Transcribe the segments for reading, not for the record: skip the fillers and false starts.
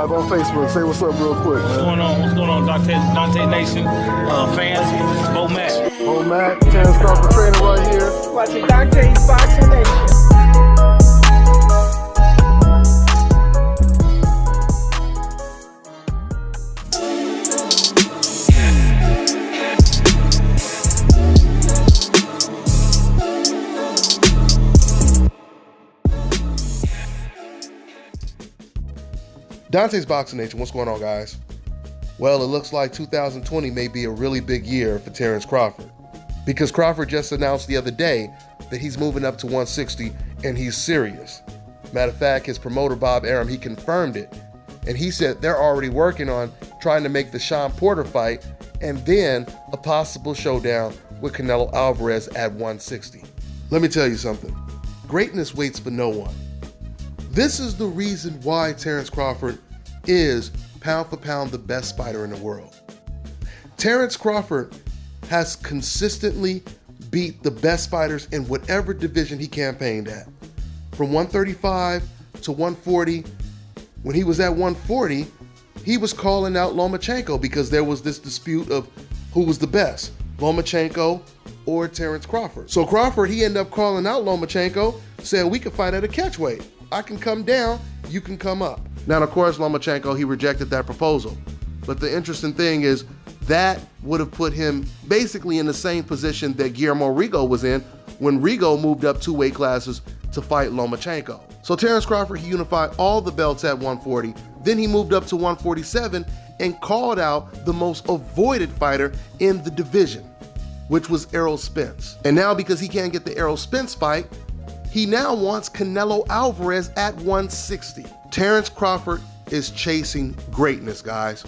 live on Facebook. Say what's up real quick. What's going on? What's going on, Dante Nation fans? Bo Mac. Bo Mac, Terence Crawford trainer right here. Watching Dante's Boxing Nation. Dante's Boxing Nation, what's going on, guys? Well, it looks like 2020 may be a really big year for Terence Crawford, because Crawford just announced the other day that he's moving up to 160 and he's serious. Matter of fact, his promoter Bob Arum, he confirmed it, and he said they're already working on trying to make the Sean Porter fight and then a possible showdown with Canelo Alvarez at 160. Let me tell you something. Greatness waits for no one. This is the reason why Terence Crawford is pound for pound the best fighter in the world. Terence Crawford has consistently beat the best fighters in whatever division he campaigned at. From 135 to 140, when he was at 140, he was calling out Lomachenko because there was this dispute of who was the best, Lomachenko or Terence Crawford. So Crawford, he ended up calling out Lomachenko, said we could fight at a catchweight. I can come down, you can come up. Now, of course, Lomachenko, he rejected that proposal. But the interesting thing is that would have put him basically in the same position that Guillermo Rigo was in when Rigo moved up 2 weight classes to fight Lomachenko. So Terence Crawford, he unified all the belts at 140. Then he moved up to 147 and called out the most avoided fighter in the division, which was Errol Spence. And now because he can't get the Errol Spence fight, he now wants Canelo Alvarez at 160. Terence Crawford is chasing greatness, guys.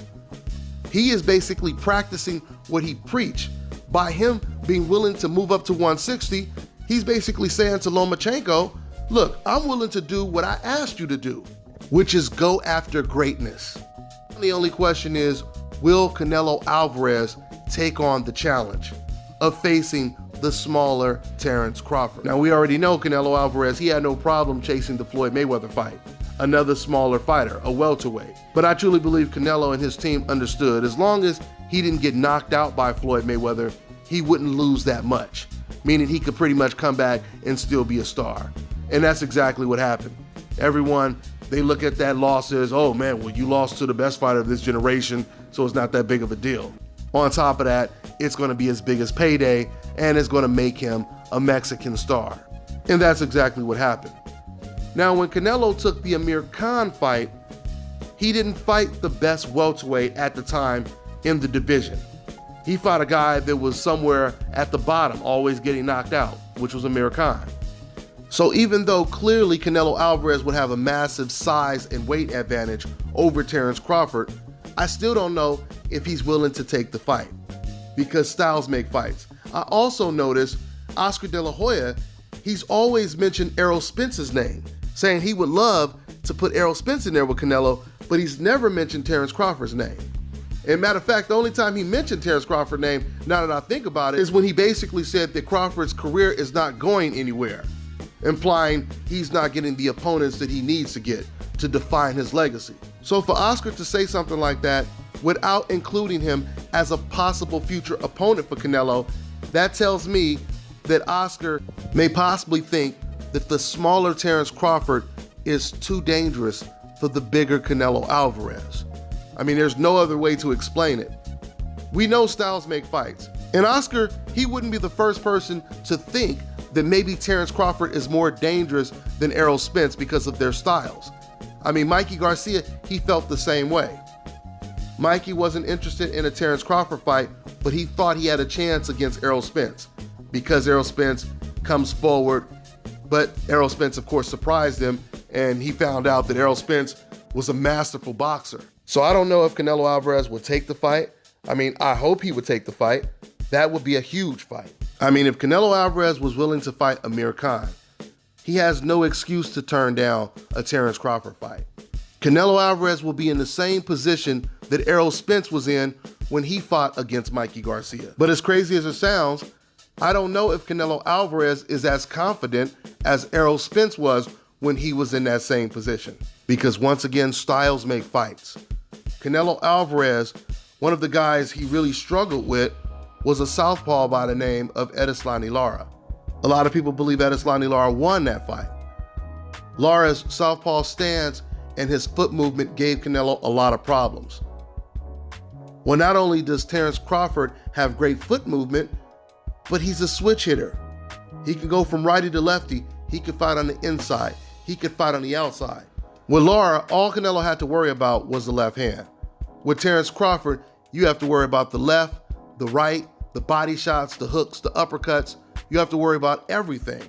He is basically practicing what he preached. By him being willing to move up to 160, he's basically saying to Lomachenko, look, I'm willing to do what I asked you to do, which is go after greatness. The only question is, will Canelo Alvarez take on the challenge of facing the smaller Terence Crawford? Now, we already know Canelo Alvarez, he had no problem chasing the Floyd Mayweather fight, another smaller fighter, a welterweight. But I truly believe Canelo and his team understood as long as he didn't get knocked out by Floyd Mayweather, he wouldn't lose that much, meaning he could pretty much come back and still be a star. And that's exactly what happened. Everyone, they look at that loss as, oh man, well, you lost to the best fighter of this generation, so it's not that big of a deal. On top of that, it's going to be as big as payday, and it's going to make him a Mexican star. And that's exactly what happened. Now, when Canelo took the Amir Khan fight, he didn't fight the best welterweight at the time in the division. He fought a guy that was somewhere at the bottom, always getting knocked out, which was Amir Khan. So even though clearly Canelo Alvarez would have a massive size and weight advantage over Terence Crawford, I still don't know if he's willing to take the fight, because styles make fights. I also noticed Oscar De La Hoya, he's always mentioned Errol Spence's name, saying he would love to put Errol Spence in there with Canelo, but he's never mentioned Terence Crawford's name. And matter of fact, the only time he mentioned Terence Crawford's name, now that I think about it, is when he basically said that Crawford's career is not going anywhere, implying he's not getting the opponents that he needs to get to define his legacy. So for Oscar to say something like that without including him as a possible future opponent for Canelo, that tells me that Oscar may possibly think that the smaller Terence Crawford is too dangerous for the bigger Canelo Alvarez. I mean, there's no other way to explain it. We know styles make fights. And Oscar, he wouldn't be the first person to think that maybe Terence Crawford is more dangerous than Errol Spence because of their styles. I mean, Mikey Garcia, he felt the same way. Mikey wasn't interested in a Terence Crawford fight, but he thought he had a chance against Errol Spence because Errol Spence comes forward. But Errol Spence, of course, surprised him, and he found out that Errol Spence was a masterful boxer. So I don't know if Canelo Alvarez would take the fight. I mean, I hope he would take the fight. That would be a huge fight. I mean, if Canelo Alvarez was willing to fight Amir Khan, he has no excuse to turn down a Terence Crawford fight. Canelo Alvarez will be in the same position that Errol Spence was in when he fought against Mikey Garcia. But as crazy as it sounds, I don't know if Canelo Alvarez is as confident as Errol Spence was when he was in that same position. because once again, styles make fights. Canelo Alvarez, one of the guys he really struggled with, was a southpaw by the name of Edeslani Lara. A lot of people believe Edeslani Lara won that fight. Lara's southpaw stance and his foot movement gave Canelo a lot of problems. Well, not only does Terence Crawford have great foot movement, but he's a switch hitter. He can go from righty to lefty. He can fight on the inside. He could fight on the outside. With Lara, all Canelo had to worry about was the left hand. With Terence Crawford, you have to worry about the left, the right, the body shots, the hooks, the uppercuts. You have to worry about everything.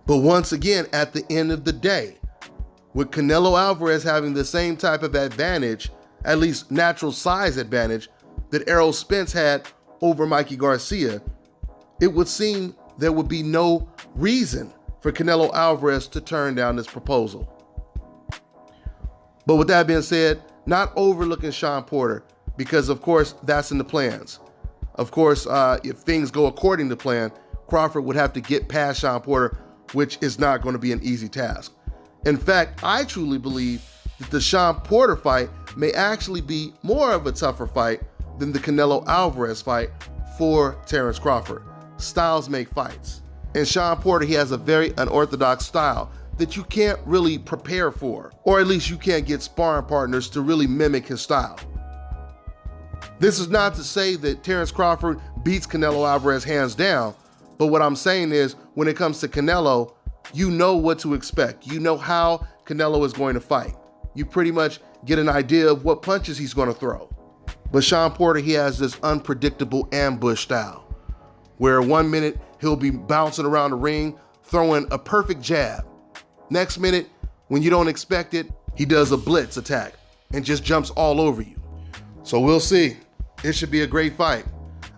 But once again, at the end of the day, with Canelo Alvarez having the same type of advantage, at least natural size advantage, that Errol Spence had over Mikey Garcia, it would seem there would be no reason for Canelo Alvarez to turn down this proposal. But with that being said, not overlooking Sean Porter, because of course that's in the plans. Of course, if things go according to plan, Crawford would have to get past Sean Porter, which is not going to be an easy task. In fact, I truly believe that the Sean Porter fight may actually be more of a tougher fight than the Canelo Alvarez fight for Terence Crawford. Styles make fights. And Sean Porter, he has a very unorthodox style that you can't really prepare for, or at least you can't get sparring partners to really mimic his style. This is not to say that Terence Crawford beats Canelo Alvarez hands down, but what I'm saying is when it comes to Canelo, you know what to expect. You know how Canelo is going to fight. You pretty much get an idea of what punches he's going to throw. But Sean Porter, he has this unpredictable ambush style, where 1 minute he'll be bouncing around the ring, throwing a perfect jab. Next minute, when you don't expect it, he does a blitz attack and just jumps all over you. So we'll see. It should be a great fight.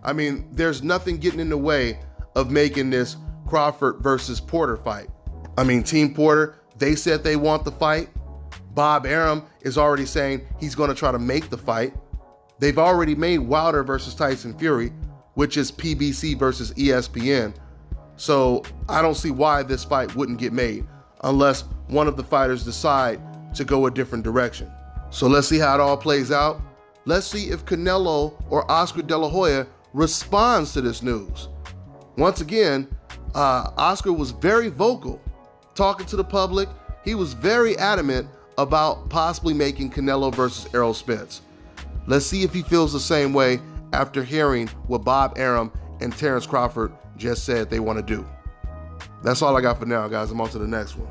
I mean, there's nothing getting in the way of making this Crawford versus Porter fight. I mean, Team Porter, they said they want the fight. Bob Arum is already saying he's going to try to make the fight. They've already made Wilder versus Tyson Fury, which is PBC versus ESPN. So I don't see why this fight wouldn't get made unless one of the fighters decide to go a different direction. So let's see how it all plays out. Let's see if Canelo or Oscar De La Hoya responds to this news. Once again, Oscar was very vocal, talking to the public. He was very adamant about possibly making Canelo versus Errol Spence. Let's see if he feels the same way after hearing what Bob Arum and Terence Crawford just said they want to do. That's all I got for now, guys. I'm on to the next one.